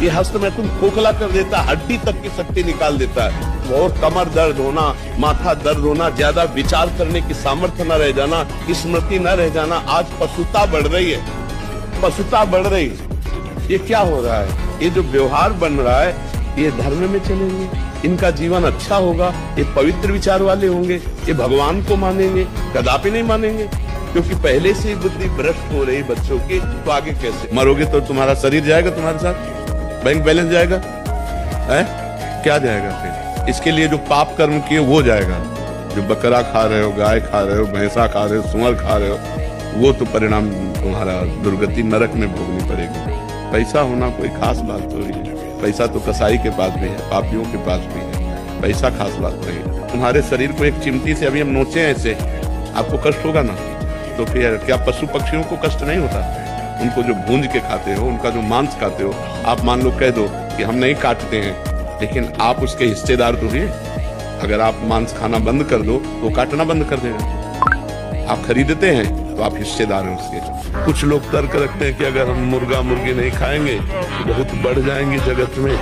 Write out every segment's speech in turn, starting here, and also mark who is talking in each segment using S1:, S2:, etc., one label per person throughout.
S1: ये हस्त में तुम खोखला कर देता है, हड्डी तक की शक्ति निकाल देता है। और कमर दर्द होना, माथा दर्द होना, ज्यादा विचार करने की सामर्थ्य न रह जाना, स्मृति न रह जाना, आज पशुता बढ़ रही है, पशुता बढ़ रही है। ये क्या हो रहा है? ये जो व्यवहार बन रहा है, ये धर्म में चलेंगे, इनका जीवन अच्छा होगा, ये पवित्र विचार वाले होंगे, ये भगवान को मानेंगे? कदापि नहीं मानेंगे, क्योंकि पहले से ही बुद्धि भ्रष्ट हो रही बच्चों की। तो आगे कैसे? मरोगे तो तुम्हारा शरीर जाएगा तुम्हारे साथ, बैंक बैलेंस जाएगा, है क्या जाएगा? फिर इसके लिए जो पाप कर्म किए वो जाएगा। जो बकरा खा रहे हो, गाय खा रहे हो, भैंसा खा रहे हो, सुअर खा रहे हो, वो तो परिणाम तुम्हारा दुर्गति नरक में भोगनी पड़ेगी। पैसा होना कोई खास बात थोड़ी है। पैसा तो कसाई के पास भी है, पापियों के पास भी है, पैसा खास बात नहीं। तुम्हारे शरीर को एक चिमटी से अभी हम नोचे ऐसे, आपको कष्ट होगा ना? तो फिर क्या पशु पक्षियों को कष्ट नहीं होता? उनको जो भूंज के खाते हो, उनका जो मांस खाते हो, आप मान लो कह दो कि हम नहीं काटते हैं, लेकिन आप उसके हिस्सेदार तो हुए। अगर आप मांस खाना बंद कर दो तो काटना बंद कर देगा। आप खरीदते हैं तो आप हिस्सेदार हैं उसके। कुछ लोग तर्क रखते हैं कि अगर हम मुर्गा मुर्गी नहीं खाएंगे तो बहुत बढ़ जाएंगे जगत में,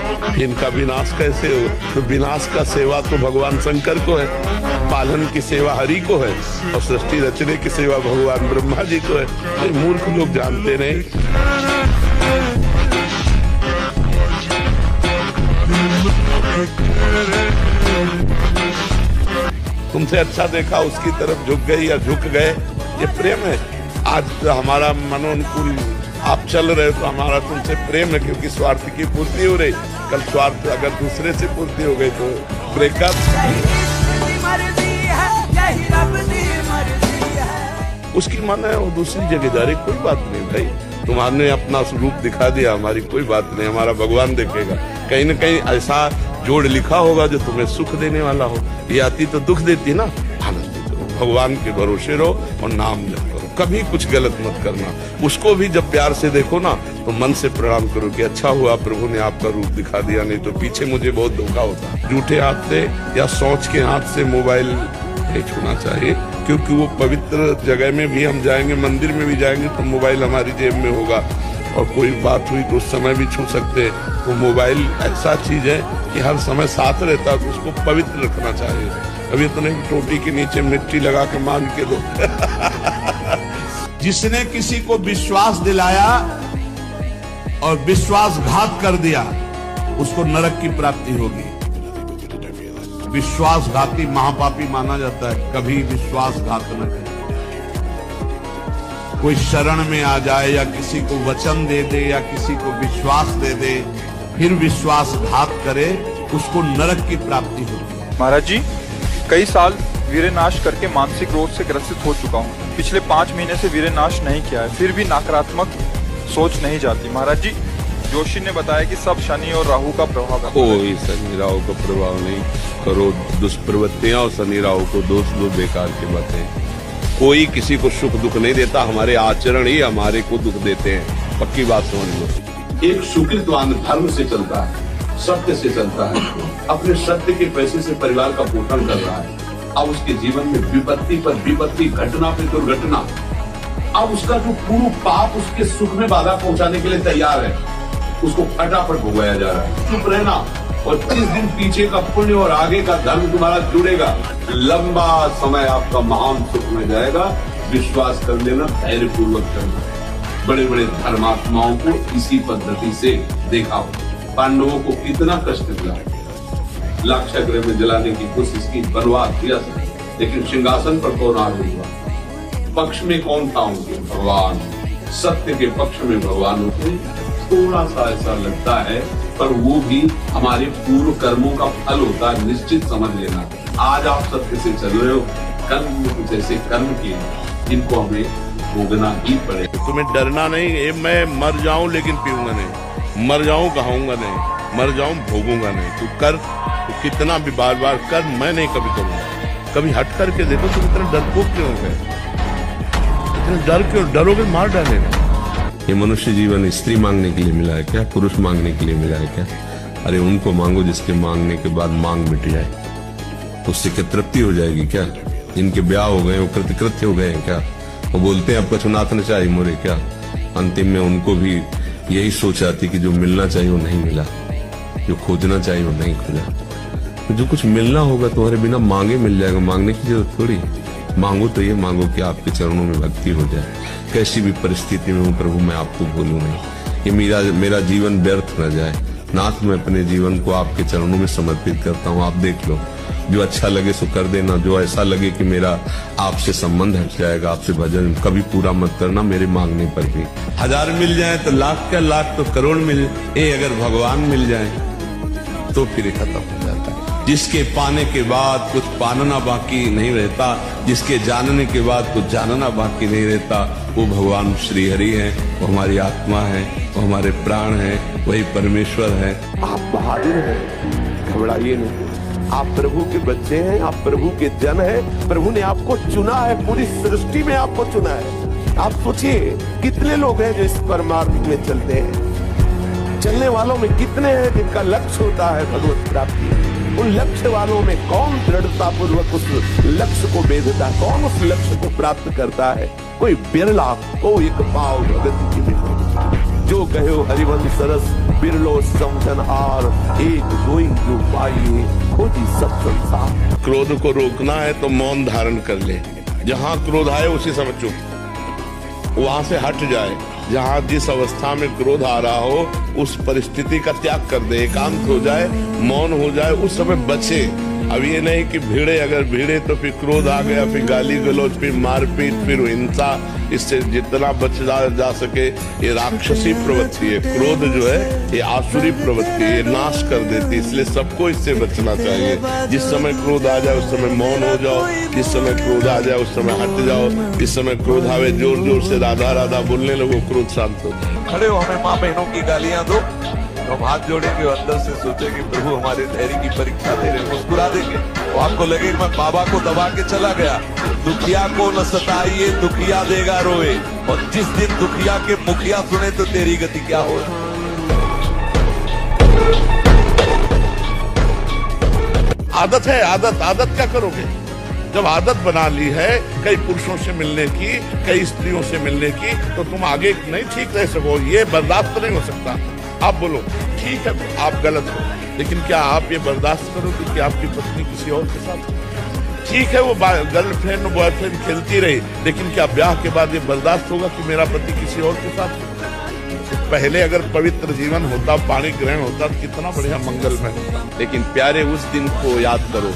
S1: इनका विनाश कैसे हो? तो विनाश का सेवा तो भगवान शंकर को है, पालन की सेवा हरि को है, और सृष्टि रचने की सेवा भगवान ब्रह्मा जी को है। तो मूर्ख लोग जानते नहीं। तुमसे अच्छा देखा उसकी तरफ झुक गई या झुक गए, ये प्रेम है। आज हमारा मनोनुकूल आप चल रहे हो तो हमारा तुमसे प्रेम है, क्योंकि स्वार्थ की पूर्ति हो रही। कल स्वार्थ अगर दूसरे से पूर्ति हो गई तो ब्रेकअप। उसकी मन है वो दूसरी जगह जा रही, कोई बात नहीं भाई। तुम्हारे अपना स्वरूप दिखा दिया, हमारी कोई बात नहीं, हमारा भगवान देखेगा। कहीं न कहीं ऐसा जोड़ लिखा होगा जो तुम्हें सुख देने वाला हो। ये आती तो दुख देती ना। आनंदित रहो, भगवान के भरोसे रहो और नाम जप करो, कभी कुछ गलत मत करना। उसको भी जब प्यार से देखो ना तो मन से प्रणाम करो कि अच्छा हुआ प्रभु ने आपका रूप दिखा दिया, नहीं तो पीछे मुझे बहुत धोखा होता। झूठे हाथ से या सोच के हाथ से मोबाइल नहीं छूना चाहिए, क्योंकि वो पवित्र जगह में भी हम जाएंगे, मंदिर में भी जाएंगे तो मोबाइल हमारी जेब में होगा, और कोई बात हुई तो उस समय भी छू सकते हैं। तो मोबाइल ऐसा चीज है कि हर समय साथ रहता है, तो उसको पवित्र रखना चाहिए। अभी तो नहीं टोटी के नीचे मिट्टी लगा के मांग के दो। जिसने किसी को विश्वास दिलाया और विश्वासघात कर दिया, उसको नरक की प्राप्ति होगी। विश्वासघाती महापापी माना जाता है, कभी विश्वासघात न करे। कोई शरण में आ जाए या किसी को वचन दे दे या किसी को विश्वास दे दे, फिर विश्वासघात करे, उसको नरक की प्राप्ति होगी।
S2: महाराज जी, कई साल वीरनाश करके मानसिक रोग से ग्रसित हो चुका हूँ। पिछले 5 महीने से वीरनाश नहीं किया है, फिर भी नकारात्मक सोच नहीं जाती। महाराज जी, जोशी ने बताया कि सब शनि और राहु का प्रभाव है।
S1: कोई शनि राहु का प्रभाव नहीं। करो दुष्प्रवृत्तियां और शनि राहु को दोष दो, बेकार की बातें। कोई किसी को सुख दुख नहीं देता, हमारे आचरण ही हमारे को दुख देते हैं। पक्की बात समझ लो। एक सुकृतवान धर्म से चलता है, सत्य से चलता है, अपने सत्य के पैसे से परिवार का पोषण कर रहा है। अब उसके जीवन में विपत्ति पर विपत्ति, घटना पर दुर्घटना, अब उसका जो पूर्ण पाप उसके सुख में बाधा पहुंचाने के लिए तैयार है, उसको फटाफट भुगवाया जा रहा है। चुप रहना, और 30 दिन पीछे का पुण्य और आगे का धर्म तुम्हारा जुड़ेगा। लंबा समय आपका महान सुख में जाएगा। विश्वास कर लेना, धैर्य पूर्वक करना। बड़े बड़े धर्मात्माओं को इसी पद्धति से देखा हो। पांडवों को कितना कष्ट मिला, लाक्षागृह में जलाने की कोशिश की, बर्बाद किया, लेकिन सिंहासन पर कौन आरूढ़ हुआ? पक्ष में कौन था उनके? भगवान। सत्य के पक्ष में भगवान होते। थोड़ा सा ऐसा लगता है, पर वो भी हमारे पूर्व कर्मों का फल होता है, निश्चित समझ लेना। आज आप सत्य से चल रहे हो, कल में कुछ ऐसे कर्म किए जिनको हमें भोगना ही पड़ेगा। तुम्हें डरना नहीं। मैं मर जाऊं लेकिन पीऊंगा नहीं, मर जाऊं कहूंगा नहीं, मर जाऊं भोगूंगा नहीं। तू कर, तो कितना भी बार बार कर, मैं नहीं कभी करूंगा। कभी हट करके देखो, तुम इतना डरपोक क्यों हो गए? इतना डर क्यों? डरोगे मार डालेगा। ये मनुष्य जीवन स्त्री मांगने के लिए मिला है क्या? पुरुष मांगने के लिए मिला है क्या? अरे उनको मांगो जिसके मांगने के बाद मांग मिट जाए, उससे क्या तृप्ति हो जाएगी क्या? जिनके ब्याह हो गए, वो कृतकृत्य हो गए हैं क्या? वो बोलते हैं अब कछुनाथ न चाहिए मोरे क्या? अंतिम में उनको भी यही सोच आती कि जो मिलना चाहिए वो नहीं मिला, जो खोजना चाहिए वो नहीं खोजा। तो जो कुछ मिलना होगा तुम्हारे बिना मांगे मिल जाएगा, मांगने की जरूरत थोड़ी। मांगो तो ये मांगो कि आपके चरणों में भक्ति हो जाए। कैसी भी परिस्थिति में हूँ प्रभु मैं आपको भूलूं नहीं, ये मेरा जीवन व्यर्थ न जाए। नाथ मैं अपने जीवन को आपके चरणों में समर्पित करता हूँ। आप देख लो, जो अच्छा लगे सो कर देना, जो ऐसा लगे कि मेरा आपसे संबंध हट जाएगा, आपसे भजन कभी पूरा मत करना मेरे मांगने पर भी। 1000 मिल जाए तो लाख का, लाख तो करोड़ मिल जाए, अगर भगवान मिल जाए तो फिर खत्म हो जाता है। जिसके पाने के बाद कुछ पानना बाकी नहीं रहता, जिसके जानने के बाद कुछ जानना बाकी नहीं रहता, वो भगवान श्री हरि है, वो हमारी आत्मा है, वो हमारे प्राण है, वही परमेश्वर है।
S3: आप बहादुर हैं, घबराइए नहीं। आप प्रभु के बच्चे हैं, आप प्रभु के जन हैं। प्रभु ने आपको चुना है, पूरी सृष्टि में आपको चुना है। आप सोचिए कितने लोग हैं जो इस परमार्थ में चलते हैं। चलने वालों में कितने हैं जिनका लक्ष्य होता है भगवत प्राप्ति। उन लक्ष्य वालों में कौन दृढ़ता पूर्वक उस लक्ष्य को बेधता है, कौन उस लक्ष्य को प्राप्त करता है? कोई बिरला, कोई एक पाव प्रगति की बिरला। जो कहो हरिवंश सरस बिरलो समझनहार, एक कोई जो पाइए खोजी सब संसार।
S1: क्रोध को रोकना है तो मौन धारण कर ले। जहाँ क्रोध आए उसी समय चुप, वहां से हट जाए। जहाँ जिस अवस्था में क्रोध आ रहा हो उस परिस्थिति का त्याग कर दे, एकांत हो जाए, मौन हो जाए, उस समय बचे। अब ये नहीं कि भिड़े, अगर भिड़े तो फिर क्रोध आ गया, फिर गाली गलौज, फिर मारपीट, फिर हिंसा। इससे जितना बच जा सके, ये राक्षसी प्रवृत्ति है। क्रोध जो है ये आसुरी प्रवृत्ति है, ये नाश कर देती है। इसलिए सबको इससे बचना चाहिए। जिस समय क्रोध आ जाए उस समय मौन हो जाओ, जिस समय क्रोध आ जाए उस समय हट जाओ। जिस समय क्रोध आवे जोर जोर से राधा राधा बोलने लगो, क्रोध शांत हो जाए।
S4: खड़े हो, हमें माँ बहनों की गालियां दो, हम हाथ जोड़ेंगे और अंदर से सोचेंगे प्रभु हमारे धैर्य की परीक्षा दे रहे, मुस्कुरा देंगे। तो आपको लगे मैं बाबा को दबा के चला गया। दुखिया को न सताइए, दुखिया देगा रोए। और जिस दिन दुखिया के मुखिया सुने तो तेरी गति क्या हो।
S1: आदत है, आदत क्या करोगे? जब आदत बना ली है कई पुरुषों से मिलने की, कई स्त्रियों से मिलने की, तो तुम आगे नहीं ठीक रह सको। ये बर्दाश्त नहीं हो सकता। आप बोलो ठीक है आप गलत हो, लेकिन क्या आप ये बर्दाश्त करोगे कि आपकी पत्नी किसी और के साथ? ठीक है वो गर्लफ्रेंड बॉयफ्रेंड खेलती रही, लेकिन क्या ब्याह के बाद ये बर्दाश्त होगा कि मेरा पति किसी और के साथ? पहले अगर पवित्र जीवन होता, पाणी ग्रहण होता तो कितना बढ़िया मंगलमय होता। लेकिन प्यारे उस दिन को याद करो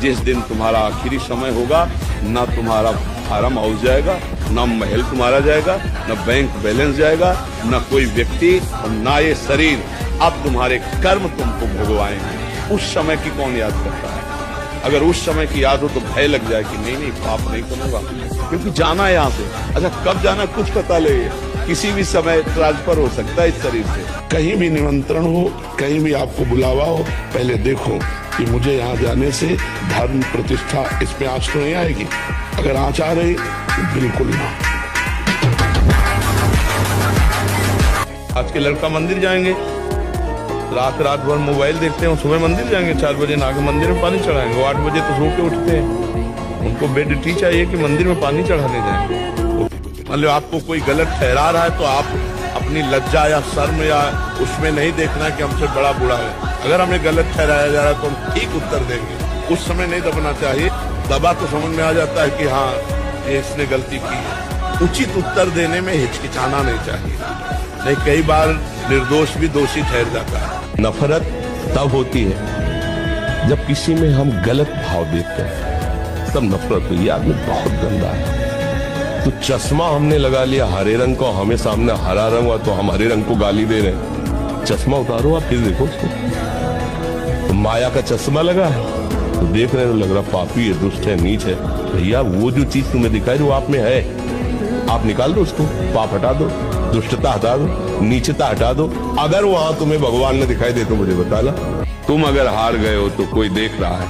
S1: जिस दिन तुम्हारा आखिरी समय होगा। ना तुम्हारा फार्म हाउस जाएगा, ना महल तुम्हारा जाएगा, ना बैंक बैलेंस जाएगा, ना कोई व्यक्ति और ना ये शरीर। अब तुम्हारे कर्म तुमको भोगवाएंगे। उस समय की कौन याद करता है? अगर उस समय की याद हो तो भय लग जाए कि नहीं पाप नहीं करूंगा, क्योंकि जाना है यहाँ से। अच्छा कब जाना कुछ पता नहीं, किसी भी समय ट्रांसफर हो सकता है इस शरीर से। कहीं भी निमंत्रण हो, कहीं भी आपको बुलावा हो, पहले देखो कि मुझे यहाँ जाने से धर्म प्रतिष्ठा इस पे आँच तो नहीं आएगी। अगर आँच आ रही तो बिल्कुल ना। आज के लड़का मंदिर जाएंगे, रात भर मोबाइल देखते हैं, सुबह मंदिर जाएंगे, 4 बजे नहा के मंदिर में पानी चढ़ाएंगे। वो 8 बजे तो सो के उठते हैं। उनको बेड टी चाहिए कि मंदिर में पानी चढ़ाने जाएंगे। मतलब आपको कोई गलत ठहरा रहा है तो आप अपनी लज्जा या शर्म या उसमें नहीं देखना कि हमसे बड़ा बूढ़ा है। अगर हमें गलत ठहराया जा रहा है तो हम ठीक उत्तर देंगे। उस समय नहीं दबना चाहिए। दबा तो समझ में आ जाता है कि हाँ ये इसने गलती की है। उचित उत्तर देने में हिचकिचाना नहीं चाहिए, नहीं कई बार निर्दोष भी दोषी ठहर जाता है।
S5: नफरत तब होती है जब किसी में हम गलत भाव देखते हैं, तब नफरत हुई। आदमी बहुत गंदा है। तो चश्मा हमने लगा लिया हरे रंग का, हमें सामने हरा रंग हुआ तो हम हरे रंग को गाली दे रहे हैं। चश्मा उतारो आप फिर देखो उसको। तो माया का चश्मा लगा है तो देख रहे हो लग रहा पापी है, दुष्ट है, नीच है। भैया वो जो चीज तुम्हें दिखाई वो आप में है, आप निकाल दो उसको, पाप हटा दो, दुष्टता हटा दो, नीचता हटा दो। अगर वहां तुम्हें भगवान ने दिखाई दे तो मुझे बताना।
S1: तुम अगर हार गए हो तो कोई देख रहा है,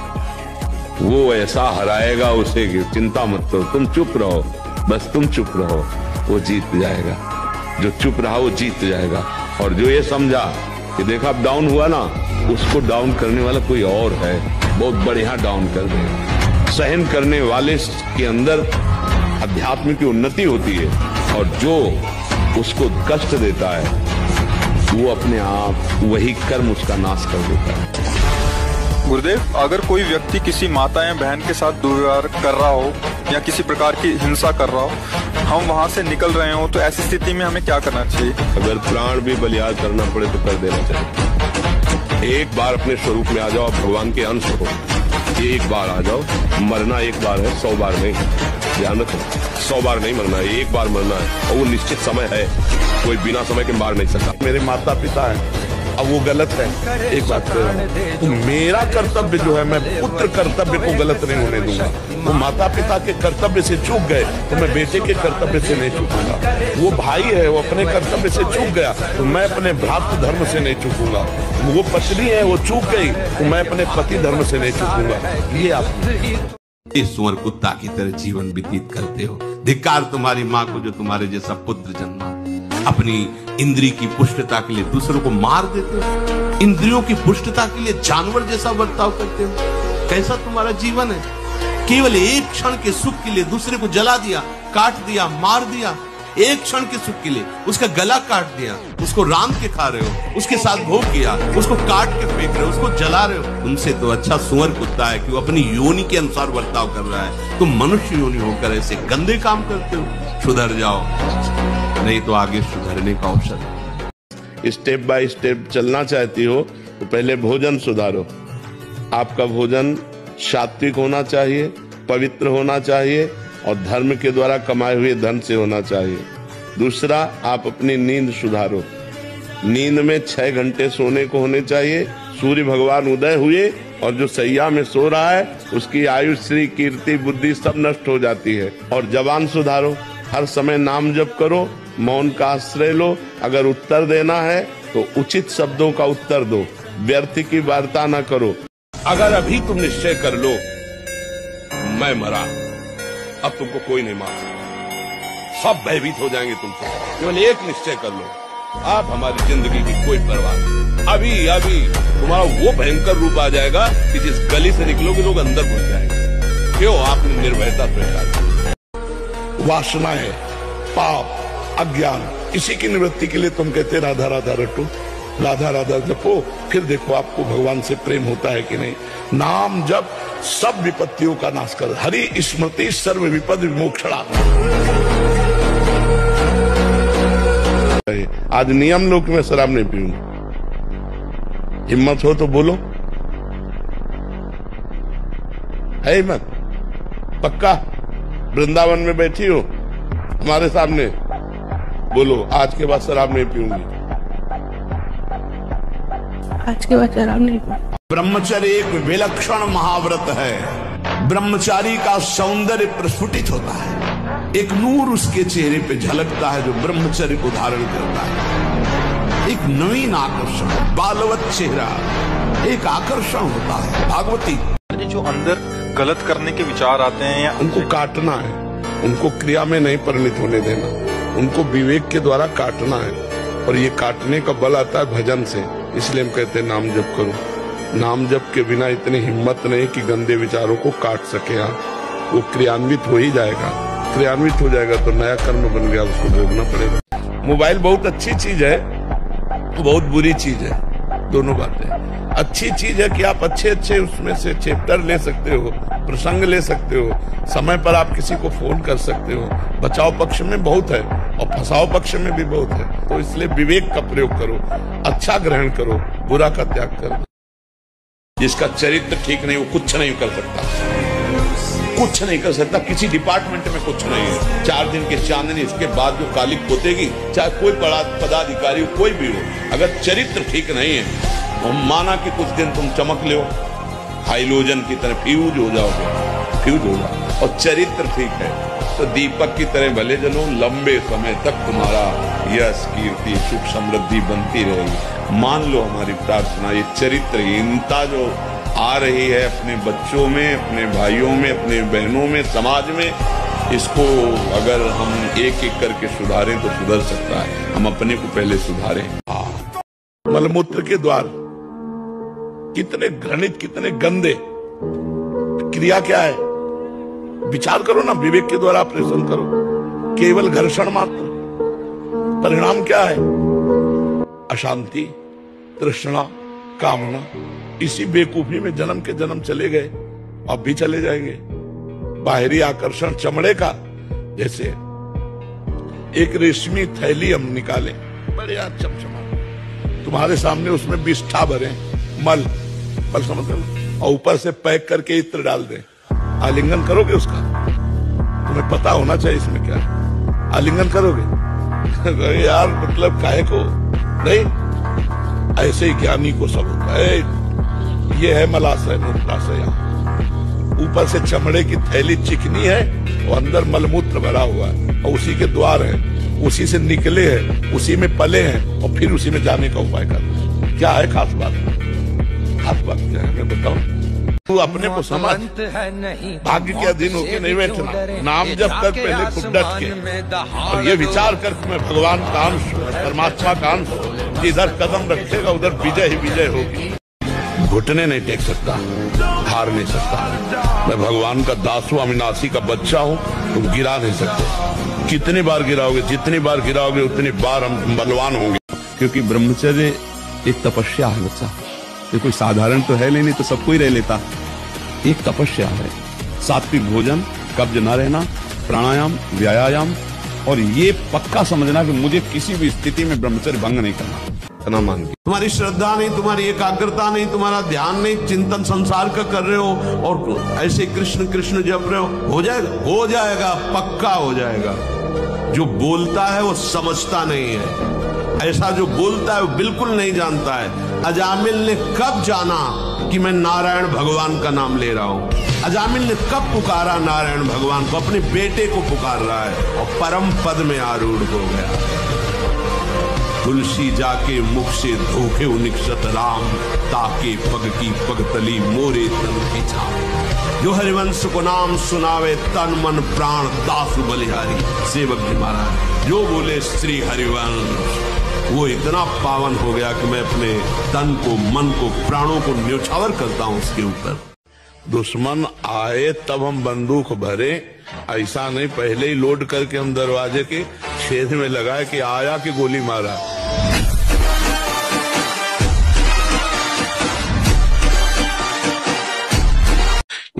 S1: वो ऐसा हराएगा उसे चिंता मत करो, तुम चुप रहो, बस तुम चुप रहो, वो जीत जाएगा। जो चुप रहा वो जीत जाएगा। और जो ये समझा कि देखा अब डाउन हुआ ना, उसको डाउन करने वाला कोई और है, बहुत बढ़िया डाउन कर देगा। सहन करने वाले के अंदर अध्यात्म की उन्नति होती है, और जो उसको कष्ट देता है वो अपने आप वही कर्म उसका नाश कर देता है।
S2: गुरुदेव, अगर कोई व्यक्ति किसी माता या बहन के साथ दुर्व्यवहार कर रहा हो या किसी प्रकार की हिंसा कर रहा हो, हम वहां से निकल रहे हो, तो ऐसी स्थिति में हमें क्या करना चाहिए?
S1: अगर प्राण भी बलियाद करना पड़े तो कर देना चाहिए। एक बार अपने स्वरूप में आ जाओ, भगवान के अंश हो। एक बार आ जाओ, मरना एक बार है, 100 बार नहीं। ध्यान रखो, 100 बार नहीं मरना है, एक बार मरना है, और वो निश्चित समय है, कोई बिना समय के मार नहीं सकता। मेरे माता पिता है, अब वो गलत है, एक बात कह रहा हूं, तो मेरा कर्तव्य जो है, मैं पुत्र कर्तव्य को गलत नहीं होने दूंगा। वो माता पिता के कर्तव्य से चूक गए तो मैं बेटे के कर्तव्य से नहीं चूकूंगा। वो भाई है, वो अपने कर्तव्य से चूक गया तो मैं अपने भ्रातृ धर्म से नहीं चूकूंगा। वो पत्नी है, वो चूक गई तो मैं अपने पति धर्म से नहीं चूकूंगा। ये आप
S6: इस सुअर कुत्ता की तरह जीवन व्यतीत करते हो। धिक्कार तुम्हारी माँ को जो तुम्हारे जैसा पुत्र जन्मा। अपनी इंद्री की पुष्टता के लिए दूसरों को मार देते हो, इंद्रियों की पुष्टता के लिए जानवर जैसा बर्ताव करते हो। कैसा तुम्हारा जीवन है? केवल एक क्षण के सुख के लिए दूसरे को जला दिया, काट दिया, मार दिया। एक क्षण के सुख के लिए उसका गला काट दिया, उसको रांध के खा रहे हो, उसके साथ भोग किया, उसको काट के फेंक रहे हो, उसको जला रहे हो। तुमसे तो अच्छा सुअर कुत्ता है कि वो अपनी योनि के अनुसार बर्ताव कर रहा है। तुम मनुष्य योनि होकर ऐसे गंदे काम करते हो। सुधर जाओ, नहीं तो आगे सुधरने का अवसर है।
S1: स्टेप बाय स्टेप चलना चाहती हो तो पहले भोजन सुधारो। आपका भोजन सात्विक होना चाहिए, पवित्र होना चाहिए और धर्म के द्वारा कमाए हुए धन से होना चाहिए। दूसरा, आप अपनी नींद सुधारो। नींद में 6 घंटे सोने को होने चाहिए। सूर्य भगवान उदय हुए और जो सैया में सो रहा है उसकी आयु, श्री, कीर्ति, बुद्धि सब नष्ट हो जाती है। और जबान सुधारो, हर समय नाम जप करो, मौन का आश्रय लो। अगर उत्तर देना है तो उचित शब्दों का उत्तर दो, व्यर्थ की वार्ता न करो। अगर अभी तुम निश्चय कर लो मैं मरा, अब तुमको कोई नहीं मार सकता, सब भयभीत हो जाएंगे तुमसे। केवल एक निश्चय कर लो, आप हमारी जिंदगी की कोई परवाह नहीं। अभी अभी तुम्हारा वो भयंकर रूप आ जाएगा कि जिस गली से निकलोगे लोग अंदर घुस जाएंगे। क्यों? आपने निर्भयता स्वीकार की। वासना है, पाप, अज्ञान, इसी की निवृत्ति के लिए तुम कहते राधा राधा रटो, राधा राधा जपो, फिर देखो आपको भगवान से प्रेम होता है कि नहीं। नाम जप सब विपत्तियों का नाश कर। हरि स्मृति सर्व विपद विमोक्षणा। आज नियम लोक में शराब नहीं पीऊंगा। हिम्मत हो तो बोलो, है हिम्मत? पक्का? वृंदावन में बैठी हो हमारे सामने, बोलो आज के बाद शराब नहीं पीऊंगी।
S7: आज के बाद शराब नहीं पीऊंगी।
S6: ब्रह्मचर्य एक विलक्षण महाव्रत है। ब्रह्मचारी का सौंदर्य प्रस्फुटित होता है, एक नूर उसके चेहरे पे झलकता है जो ब्रह्मचर्य को धारण करता है। एक नवीन आकर्षण, बालवत चेहरा, एक आकर्षण होता है। भागवती
S2: जो अंदर गलत करने के विचार आते हैं या
S1: उनको काटना है, उनको क्रिया में नहीं परिणित होने देना, उनको विवेक के द्वारा काटना है। और ये काटने का बल आता है भजन से। इसलिए हम कहते हैं नाम जप करो। नाम जप के बिना इतनी हिम्मत नहीं कि गंदे विचारों को काट सके आप। वो क्रियान्वित हो ही जाएगा। क्रियान्वित हो जाएगा तो नया कर्म बन गया, उसको भोगना पड़ेगा। मोबाइल बहुत अच्छी चीज है, बहुत बुरी चीज है, दोनों बातें। अच्छी चीज है कि आप अच्छे अच्छे उसमें से चैप्टर ले सकते हो, प्रसंग ले सकते हो, समय पर आप किसी को फोन कर सकते हो। बचाव पक्ष में बहुत है और फंसाव पक्ष में भी बहुत है। तो इसलिए विवेक का प्रयोग करो, अच्छा ग्रहण करो, बुरा का त्याग करो। जिसका चरित्र ठीक नहीं वो कुछ नहीं कर सकता, कुछ नहीं कर सकता। किसी डिपार्टमेंट में कुछ नहीं है। 4 दिन की चांदनी, इसके बाद जो काली पोतेगी, चाहे कोई बड़ा पदाधिकारी हो, कोई भी हो, अगर चरित्र ठीक नहीं है, माना कि कुछ दिन तुम चमक लो, हाइलोजन की तरह फ्यूज हो जाओगे, फ्यूज हो जाओ। और चरित्र ठीक है तो दीपक की तरह भले जलो, लंबे समय तक तुम्हारा यश, कीर्ति, सुख, समृद्धि बनती रहेगी। मान लो हमारी प्रार्थना, ये चरित्रहीनता जो आ रही है अपने बच्चों में, अपने भाइयों में, अपने बहनों में, समाज में, इसको अगर हम एक एक करके सुधारें तो सुधर सकता है। हम अपने को पहले सुधारें। मलमूत्र के द्वार कितने घृणित, कितने गंदे। क्रिया क्या है? विचार करो ना, विवेक के द्वारा ऑपरेशन करो। केवल घर्षण मात्र, परिणाम क्या है?
S8: अशांति, तृष्णा, कामना, इसी बेकूफी में जन्म के जन्म चले गए, अब भी चले जाएंगे। बाहरी आकर्षण चमड़े का, जैसे एक रेशमी थैली हम निकालें, बढ़िया चमचमा, तुम्हारे सामने उसमें विष्ठा भरे, मल समझ लो, और ऊपर से पैक करके इत्र डाल दें, आलिंगन करोगे उसका? तुम्हें पता होना चाहिए इसमें क्या है। आलिंगन करोगे? यार मतलब काहे को नहीं, ऐसे ही ज्ञानी को सब होता है। ये है मलाशय, मूत्राशय, ऊपर से चमड़े की थैली चिकनी है और अंदर मलमूत्र भरा हुआ है, और उसी के द्वार है, उसी से निकले हैं, उसी में पले हैं, और फिर उसी में जाने का उपाय करते हैं। क्या है खास बात? खास बात क्या है मैं बताऊं? तू अपने को समझ, भाग्य के अधीन होके नहीं बैठना, नाम जप कर पहले खुद डट के, और ये विचार कर कि मैं भगवान का अंश, परमात्मा का अंश, जिधर कदम रखेगा उधर विजय ही विजय होगी। घुटने नहीं टेक सकता, हार नहीं सकता। मैं भगवान का दास हूं, अविनाशी का बच्चा हूं, तुम गिरा नहीं सकते। कितनी बार गिराओगे, जितनी बार गिराओगे उतनी बार हम बलवान होंगे। क्योंकि ब्रह्मचर्य एक तपस्या है बच्चा, ये कोई साधारण तो है नहीं तो सबको ही रह लेता। एक तपस्या है, सात्विक भोजन, कब्ज न रहना, प्राणायाम, व्यायाम, और ये पक्का समझना कि मुझे किसी भी स्थिति में ब्रह्मचर्य भंग नहीं करना।
S6: तुम्हारी श्रद्धा नहीं, तुम्हारी एकाग्रता नहीं, तुम्हारा ध्यान नहीं, चिंतन संसार का कर रहे हो और ऐसे कृष्ण कृष्ण जप रहे हो जाएगा? हो जाएगा, पक्का हो जाएगा। जो बोलता है वो समझता नहीं है, ऐसा जो बोलता है वो बिल्कुल नहीं जानता है। अजामिल ने कब जाना कि मैं नारायण भगवान का नाम ले रहा हूं? अजामिल ने कब पुकारा नारायण भगवान को? अपने बेटे को पुकार रहा है और परम पद में आरूढ़ हो गया। तुलसी जाके मुख से धोखे निक्षत राम, ताके पग की पगतली मोरे तन की छाप। जो हरिवंश को नाम सुनावे तन मन प्राण दास बलिहारी। सेवक जी महाराज जो बोले श्री हरिवंश, वो इतना पावन हो गया कि मैं अपने तन को, मन को, प्राणों को न्यौछावर करता हूं उसके ऊपर।
S8: दुश्मन आए तब हम बंदूक भरे, ऐसा नहीं पहले ही लोड करके हम दरवाजे के छेद में लगाए कि आया कि गोली मारा।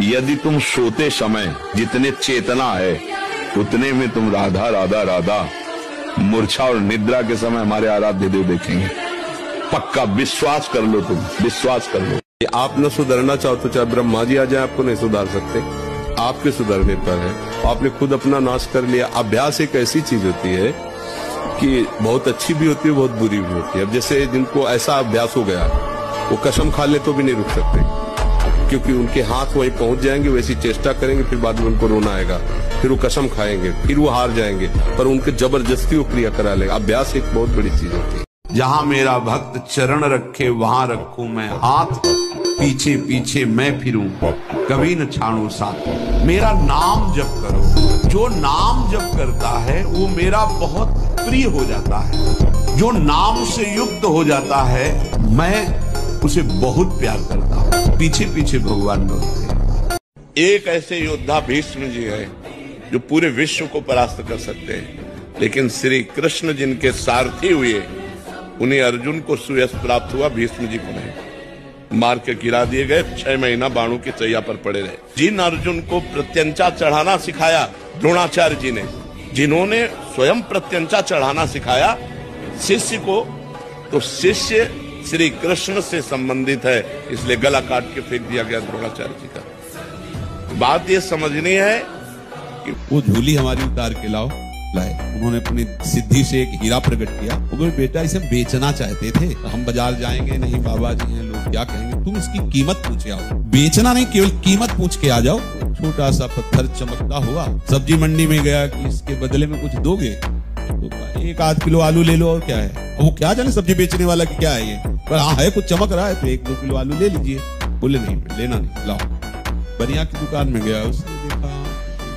S8: यदि तुम सोते समय जितने चेतना है उतने में तुम राधा राधा राधा, मूर्छा और निद्रा के समय हमारे आराध्य देव देखेंगे। पक्का विश्वास कर लो, तुम विश्वास कर लो। आप न सुधरना चाहो तो चाहे ब्रह्मा जी आ जाए, आपको नहीं सुधार सकते। आपके सुधरने पर है, आपने खुद अपना नाश कर लिया। अभ्यास एक ऐसी चीज होती है कि बहुत अच्छी भी होती है, बहुत बुरी भी होती है। अब जैसे जिनको ऐसा अभ्यास हो गया, वो कसम खा ले तो भी नहीं रुक सकते, क्योंकि उनके हाथ वहीं पहुंच जाएंगे, वैसी चेष्टा करेंगे, फिर बाद में उनको रोना आएगा, फिर वो कसम खाएंगे, फिर वो हार जाएंगे, पर उनके जबरदस्ती वो क्रिया करा लेगा। अभ्यास एक बहुत बड़ी चीज होती है।
S6: जहां मेरा भक्त चरण रखे वहां रखूं मैं हाथ, पीछे पीछे मैं फिरूं कभी न छाड़ू साथ। मेरा नाम जप करो। जो नाम जप करता है वो मेरा बहुत प्रिय हो जाता है। जो नाम से युक्त हो जाता है मैं उसे बहुत प्यार करता हूं। पीछे पीछे भगवान बोलते।
S8: एक ऐसे योद्धा भीष्म जी है जो पूरे विश्व को परास्त कर सकते हैं, लेकिन श्री कृष्ण जिनके सारथी हुए उन्हें अर्जुन को सुयश प्राप्त हुआ, भीष्म जी को नहीं। मार के गिरा दिए गए, 6 महीना बाणों की चैया पर पड़े रहे। जिन अर्जुन को प्रत्यंचा चढ़ाना सिखाया द्रोणाचार्य जी ने, जिन्होंने स्वयं प्रत्यंचा चढ़ाना सिखाया शिष्य को, तो शिष्य श्री कृष्ण से संबंधित है, इसलिए गला काट के फेंक दिया गया द्रोणाचार्य जी का। बात ये समझनी है कि
S9: वो झूली हमारी उतार के लाए। उन्होंने अपनी सिद्धि से एक हीरा प्रकट किया। वो बोले बेटा इसे बेचना चाहते थे, हम बाजार जाएंगे नहीं, बाबा जी हैं, लोग क्या कहेंगे, तुम इसकी कीमत पूछ के आओ। बेचना नहीं, केवल कीमत पूछ के आ जाओ। छोटा सा पत्थर चमकता हुआ सब्जी मंडी में गया कि इसके बदले में कुछ दोगे, तो 1-8 किलो आलू ले लो और क्या है। वो क्या जाने सब्जी बेचने वाला की क्या है ये, पर हाँ है कुछ चमक रहा है तो 1-2 किलो आलू ले लीजिए। बोले नहीं लेना नहीं, लाओ। बनिया की दुकान में गया, उसने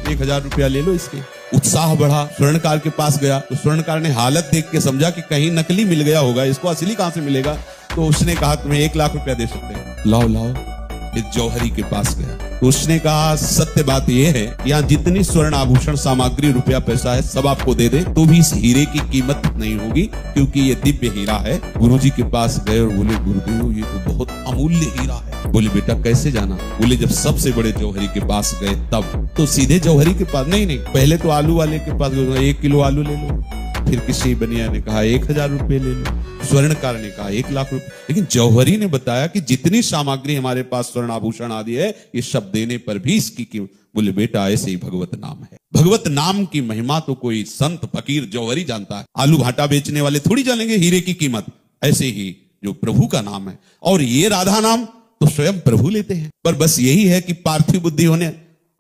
S9: देखा 1000 रुपया ले लो इसके। उत्साह बढ़ा, स्वर्णकार के पास गया तो स्वर्णकार ने हालत देख के समझा कि कहीं नकली मिल गया होगा, इसको असली कहां से मिलेगा। तो उसने कहा तुम्हें 1 लाख रुपया दे सकते हैं, लाओ लाओ। फिर जौहरी के पास गया तो उसने कहा सत्य बात यह है, यहाँ जितनी स्वर्ण आभूषण सामग्री रुपया पैसा है सब आपको दे दे तो भी इस हीरे की कीमत नहीं होगी, क्योंकि ये दिव्य हीरा है। गुरुजी के पास गए और बोले गुरुदेव ये तो बहुत अमूल्य हीरा है। बोले बेटा कैसे जाना? बोले जब सबसे बड़े जौहरी के पास गए तब। तो सीधे जौहरी के पास नहीं, पहले तो आलू वाले के पास गए, 1 किलो आलू ले लो। फिर किसी बनिया ने कहा 1000 रुपए ले लो, स्वर्णकार ने कहा 1 लाख रुपए। लेकिन जौहरी ने बताया कि जितनी सामग्री हमारे पास स्वर्ण आभूषण आदि है ये सब देने पर भी इसकी कीमत। बोले बेटा ऐसे ही भगवत नाम है, भगवत नाम की महिमा तो कोई संत फकीर जौहरी जानता है, आलू भाटा बेचने वाले थोड़ी जानेंगे हीरे की कीमत। ऐसे ही जो प्रभु का नाम है, और ये राधा नाम तो स्वयं प्रभु लेते हैं। पर बस यही है कि पार्थिव बुद्धि होने,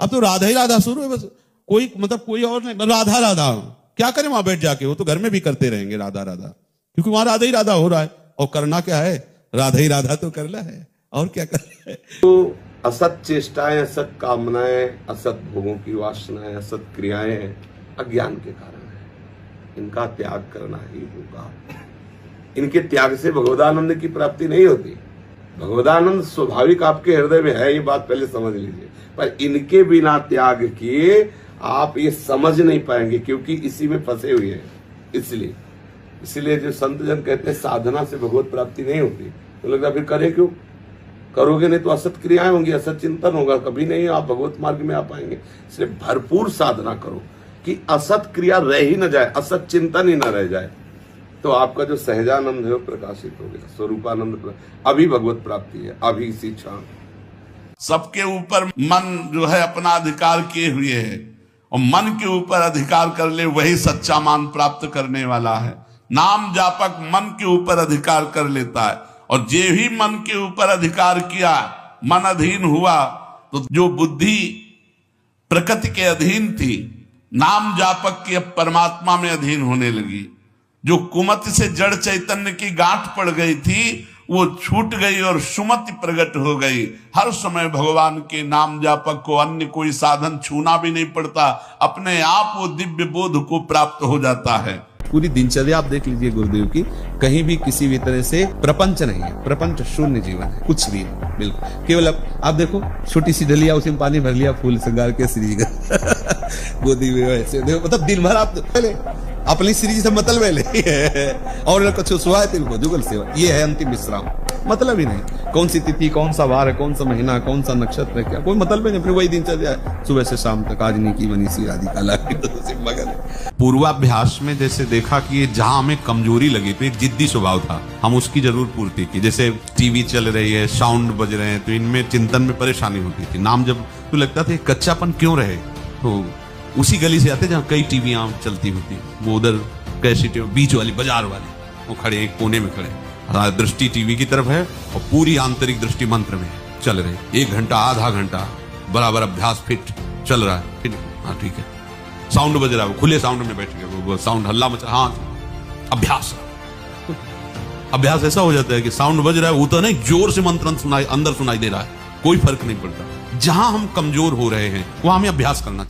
S9: अब तो राधा ही राधा शुरू है, बस कोई मतलब कोई और नहीं, राधा राधा क्या करें वहां बैठ जाके, वो तो घर में भी करते रहेंगे राधा राधा, क्योंकि वहां राधा ही राधा हो रहा है। और करना क्या है? राधा ही राधा तो करना है, और क्या करना है।
S3: तो असत चेष्टाएं, असत कामनाएं, असत भोगों की वासनाएं, असत क्रियाएं अज्ञान के कारण है। इनका त्याग करना ही होगा। इनके त्याग से भगवदानंद की प्राप्ति नहीं होती। भगवदानंद स्वाभाविक आपके हृदय में है, ये बात पहले समझ लीजिए। पर इनके बिना त्याग किए आप ये समझ नहीं पाएंगे, क्योंकि इसी में फंसे हुए हैं। इसलिए जो संत जन कहते हैं साधना से भगवत प्राप्ति नहीं होती, तो लगता फिर करे क्यों? करोगे नहीं तो असत क्रियाएं होंगी, असत चिंतन होगा, कभी नहीं आप भगवत मार्ग में आ पाएंगे। इसलिए भरपूर साधना करो कि असत क्रिया रह ही न जाए, असत चिंतन ही न रह जाए, तो आपका जो सहजानंद है वो प्रकाशित हो गया, स्वरूपानंद। अभी भगवत प्राप्ति है, अभी इसी क्षण।
S8: सबके ऊपर मन जो है अपना अधिकार किए हुए है, और मन के ऊपर अधिकार कर ले वही सच्चा मान प्राप्त करने वाला है। नाम जापक मन के ऊपर अधिकार कर लेता है, और जे ही मन के ऊपर अधिकार किया, मन अधीन हुआ, तो जो बुद्धि प्रकृति के अधीन थी, नाम जापक की अब परमात्मा में अधीन होने लगी। जो कुमति से जड़ चैतन्य की गांठ पड़ गई थी वो छूट गई और सुमति प्रकट हो गई। हर समय भगवान के नाम जापक को अन्य कोई साधन छूना भी नहीं पड़ता, अपने आप वो दिव्य बोध को प्राप्त हो जाता है।
S9: पूरी दिनचर्या आप देख लीजिए गुरुदेव की, कहीं भी किसी भी तरह से प्रपंच नहीं है, प्रपंच शून्य जीवन है, कुछ भी नहीं, बिल्कुल। केवल आप देखो छोटी सी डलिया, उसी में पानी भर लिया, फूल श्रृंगार के श्री गोदी में ऐसे देखो, मतलब दिन भर आप पहले अपनी श्री से मतलब है और कुछ सुहा है तिनको जुगल सेवा, ये है अंतिम विश्राम। मतलब ही नहीं, कौन सी तिथि, कौन सा वार है, कौन सा महीना, कौन सा नक्षत्र, क्या कोई मतलब ही नहीं। फिर वही दिनचर्या सुबह से शाम तक, आज नहीं की बनी सी राधिका लागी तो मगर।
S6: पूर्वाभ्यास में जैसे देखा कि जहां हमें कमजोरी लगी तो एक जिद्दी स्वभाव था, हम उसकी जरूर पूर्ति की। जैसे टीवी चल रही है, साउंड बज रहे हैं, तो इनमें चिंतन में परेशानी होती थी। नाम जब तो लगता था कच्चापन क्यों रहे, तो उसी गली से आते जहां कई टीवियां चलती होती, वो उधर कैसी बीच वाली बाजार वाली, वो खड़े एक कोने में खड़े, दृष्टि टीवी की तरफ है और पूरी आंतरिक दृष्टि मंत्र में चल रहे। 1 घंटा आधा घंटा बराबर अभ्यास फिट चल रहा है, फिर हाँ ठीक है। साउंड बज रहा है, वो खुले साउंड में बैठ गए, वो साउंड हल्ला मचा, हाँ अभ्यास। अभ्यास ऐसा हो जाता है कि साउंड बज रहा है, वो तो नहीं जोर से मंत्र सुनाई अंदर सुनाई दे रहा है, कोई फर्क नहीं पड़ता। जहां हम कमजोर हो रहे हैं वहां हमें अभ्यास करना चाहिए।